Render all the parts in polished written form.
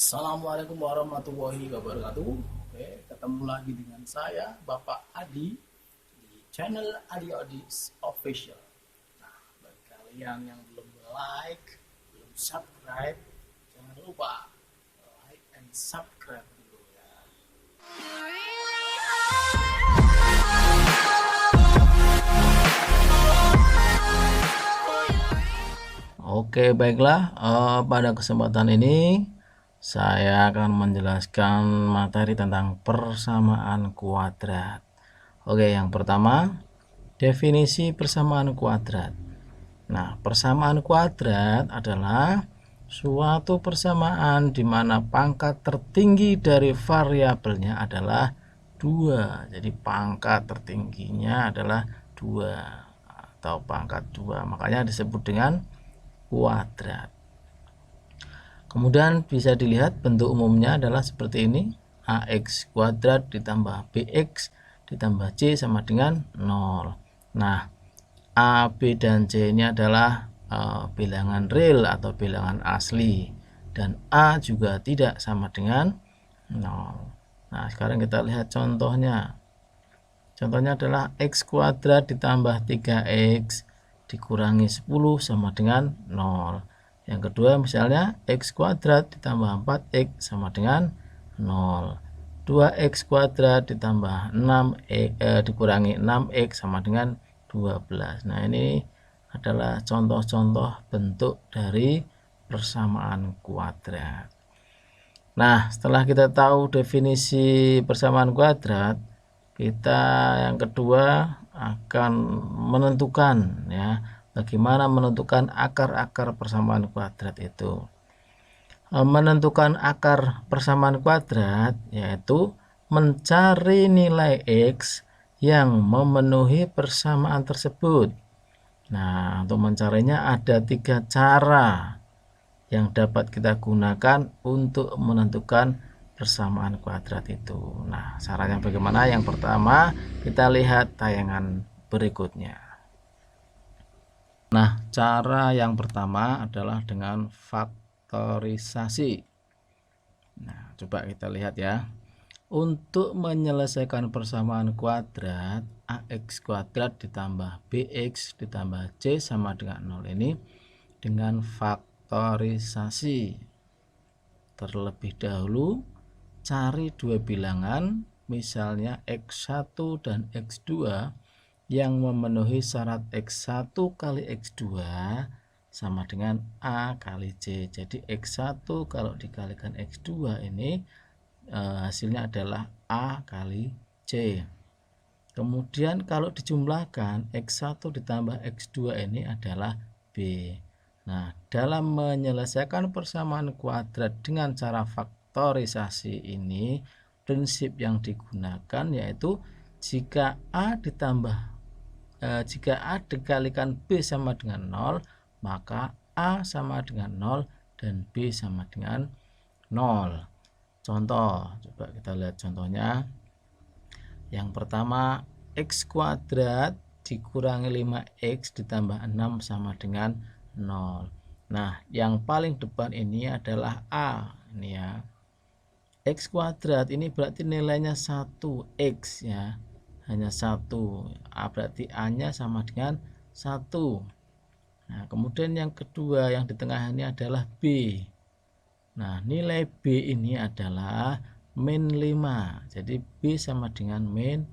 Assalamualaikum warahmatullahi wabarakatuh. Oke, ketemu lagi dengan saya Bapak Adi di channel Adi Odis Official. Nah, bagi kalian yang belum like, belum subscribe, jangan lupa like and subscribe dulu ya. Oke, baiklah. Pada kesempatan ini saya akan menjelaskan materi tentang persamaan kuadrat. Oke, yang pertama, definisi persamaan kuadrat. Nah, persamaan kuadrat adalah suatu persamaan di mana pangkat tertinggi dari variabelnya adalah 2. Jadi pangkat tertingginya adalah 2 atau pangkat 2. Makanya disebut dengan kuadrat. Kemudian bisa dilihat bentuk umumnya adalah seperti ini. AX kuadrat ditambah BX ditambah C sama dengan 0. Nah, A, B, dan C ini adalah bilangan real atau bilangan asli. Dan A juga tidak sama dengan 0. Nah, sekarang kita lihat contohnya. Contohnya adalah X kuadrat ditambah 3X dikurangi 10 sama dengan 0. Yang kedua misalnya X kuadrat ditambah 4X sama dengan 0. 2X kuadrat ditambah 6 dikurangi 6X sama dengan 12. Nah, ini adalah contoh-contoh bentuk dari persamaan kuadrat. Nah, setelah kita tahu definisi persamaan kuadrat, kita yang kedua akan menentukan ya, bagaimana menentukan akar-akar persamaan kuadrat itu. Menentukan akar persamaan kuadrat yaitu mencari nilai X yang memenuhi persamaan tersebut. Nah, untuk mencarinya ada 3 cara yang dapat kita gunakan untuk menentukan persamaan kuadrat itu. Nah, caranya bagaimana? Yang pertama, kita lihat tayangan berikutnya. Nah, cara yang pertama adalah dengan faktorisasi. Nah, coba kita lihat ya. Untuk menyelesaikan persamaan kuadrat, AX kuadrat ditambah BX ditambah C sama dengan 0 ini dengan faktorisasi. Terlebih dahulu cari dua bilangan, misalnya X1 dan X2 yang memenuhi syarat X1 kali X2 sama dengan A kali C. Jadi X1 kalau dikalikan X2 ini hasilnya adalah A kali C. Kemudian kalau dijumlahkan X1 ditambah X2 ini adalah B. Nah, dalam menyelesaikan persamaan kuadrat dengan cara faktorisasi ini, prinsip yang digunakan yaitu jika A dikalikan B sama dengan 0, maka A sama dengan 0 dan B sama dengan 0. Contoh, coba kita lihat contohnya. Yang pertama, X kuadrat dikurangi 5X ditambah 6 sama dengan 0. Nah, yang paling depan ini adalah A. Ini ya. X kuadrat ini berarti nilainya 1X ya. Hanya 1. A berarti A-nya sama dengan 1. Nah, kemudian yang kedua yang di tengah ini adalah B. Nah, nilai B ini adalah min 5. Jadi B sama dengan min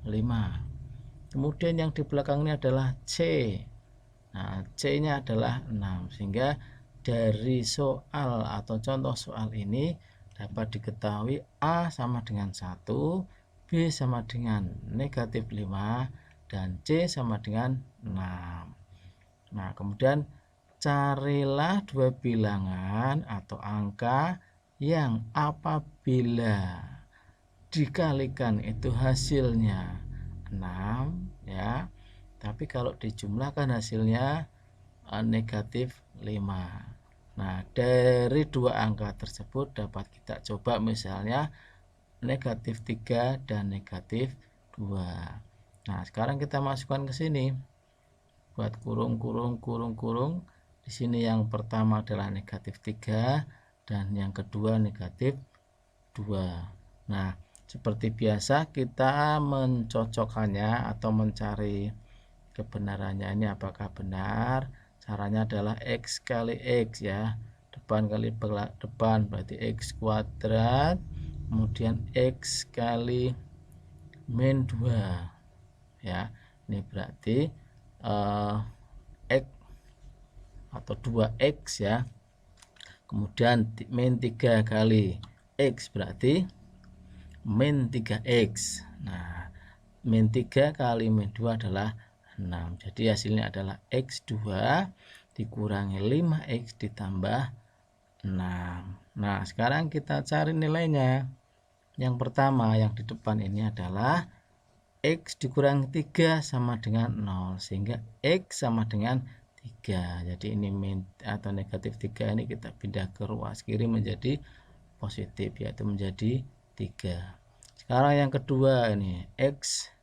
5. Kemudian yang di belakang ini adalah C. Nah, C-nya adalah 6. Sehingga dari soal atau contoh soal ini dapat diketahui A sama dengan 1, B sama dengan negatif 5, dan C sama dengan 6. Nah, kemudian carilah dua bilangan atau angka yang apabila dikalikan itu hasilnya 6 ya, tapi kalau dijumlahkan hasilnya negatif 5. Nah, dari dua angka tersebut dapat kita coba misalnya negatif 3 dan negatif 2. Nah, sekarang kita masukkan ke sini. Buat kurung. Di sini yang pertama adalah negatif 3 dan yang kedua negatif 2. Nah, seperti biasa kita mencocokkannya atau mencari kebenarannya ini apakah benar. Caranya adalah X kali X ya, depan kali depan berarti X kuadrat, kemudian X kali min 2 ya. Ini berarti X atau 2X ya, kemudian min 3 kali X berarti min 3X. Nah, min 3 kali min 2 adalah 6. Jadi hasilnya adalah X2 dikurangi 5X ditambah 6. Nah, sekarang kita cari nilainya. Yang pertama yang di depan ini adalah X dikurangi 3 sama dengan 0, sehingga X sama dengan 3. Jadi ini min atau negatif 3 ini kita pindah ke ruas kiri menjadi positif, yaitu menjadi 3. Sekarang yang kedua ini X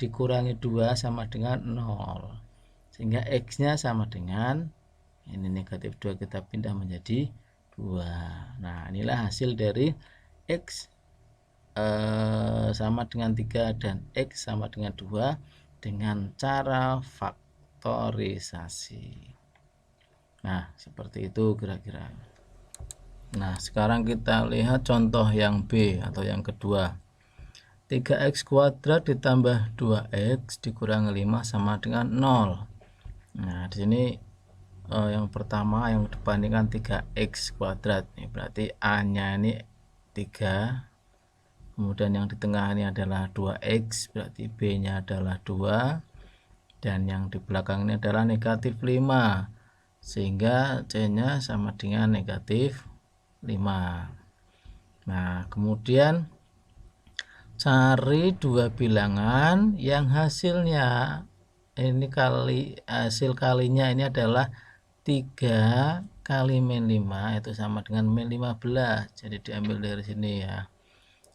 dikurangi 2 sama dengan 0, sehingga X nya sama dengan ini negatif 2, kita pindah menjadi 2. Nah, inilah hasil dari X sama dengan 3 dan X sama dengan 2 dengan cara faktorisasi. Nah, seperti itu kira-kira. Nah, sekarang kita lihat contoh yang B atau yang kedua. 3X kuadrat ditambah 2X dikurangi 5 sama dengan 0. Nah, di sini yang pertama yang depan ini kan 3X kuadrat. Ini berarti A-nya ini 3. Kemudian yang di tengah ini adalah 2X, berarti B-nya adalah 2. Dan yang di belakang ini adalah negatif 5. Sehingga C-nya sama dengan negatif 5. Nah, kemudian cari dua bilangan yang hasilnya ini hasil kalinya ini adalah 3 kali min 5 itu sama dengan min 15. Jadi diambil dari sini ya.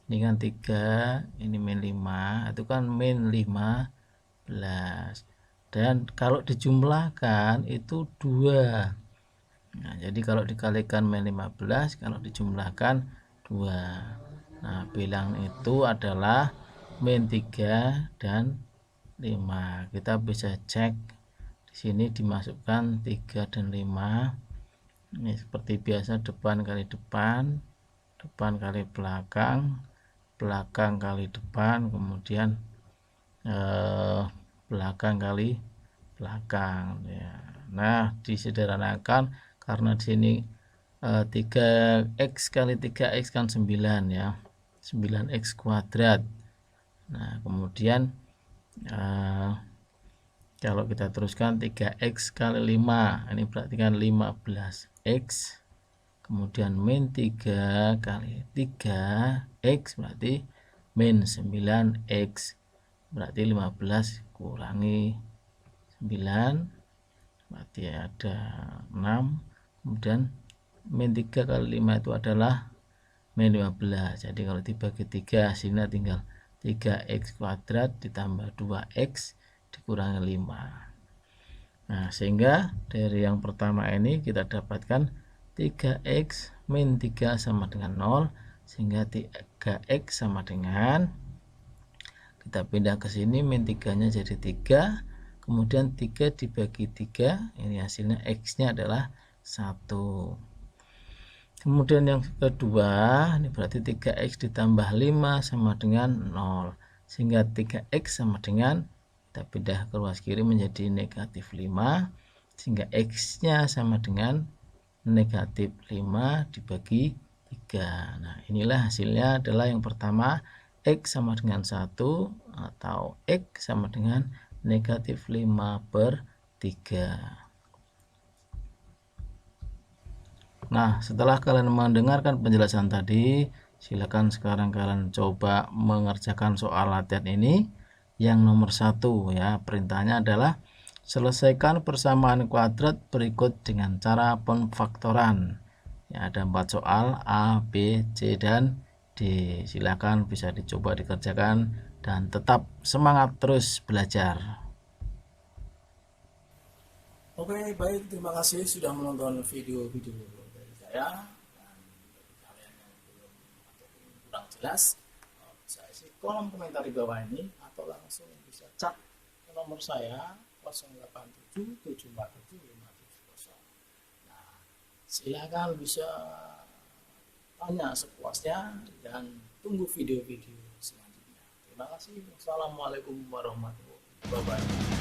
Ini kan 3, ini min 5, itu kan min 15. Dan kalau dijumlahkan itu 2. Nah, jadi kalau dikalikan min 15, kalau dijumlahkan 2. Nah, bilang itu adalah min 3 dan 5. Kita bisa cek di sini dimasukkan 3 dan 5. Ini seperti biasa depan kali depan, depan kali belakang, belakang kali depan, kemudian belakang kali belakang ya. Nah, disederhanakan karena di sini 3X kali 3X kan 9 ya, 9X kuadrat. Nah, kemudian kalau kita teruskan 3X kali 5, ini berarti kan 15X, kemudian min 3 kali 3X berarti min 9X, berarti 15 kurangi 9 berarti ada 6, kemudian min 3 kali 5 itu adalah min 15. Jadi kalau dibagi 3 hasilnya tinggal 3X kuadrat ditambah 2X dikurangi 5. Nah, sehingga dari yang pertama ini kita dapatkan 3X min 3 sama dengan 0, sehingga 3X sama dengan, kita pindah ke sini, min 3 nya jadi 3, kemudian 3 dibagi 3, ini hasilnya X nya adalah 1. Kemudian yang kedua, ini berarti 3X ditambah 5 sama dengan 0, sehingga 3X sama dengan, kita pindah ke ruas kiri menjadi negatif 5, sehingga X nya sama dengan negatif 5 dibagi 3. Nah, inilah hasilnya adalah yang pertama, X sama dengan 1 atau X sama dengan negatif 5/3. Nah, setelah kalian mendengarkan penjelasan tadi, silakan sekarang kalian coba mengerjakan soal latihan ini. Yang nomor 1 ya, perintahnya adalah selesaikan persamaan kuadrat berikut dengan cara pemfaktoran. Ya, ada 4 soal, A, B, C, dan D. Silakan bisa dicoba dikerjakan dan tetap semangat terus belajar. Oke, baik, terima kasih sudah menonton video-video dari saya. jelas, bisa isi kolom komentar di bawah ini atau langsung bisa chat ke nomor saya 0877477570. Nah, silakan bisa tanya sepuasnya dan tunggu video-video selanjutnya. Terima kasih. Wassalamualaikum warahmatullahi wabarakatuh.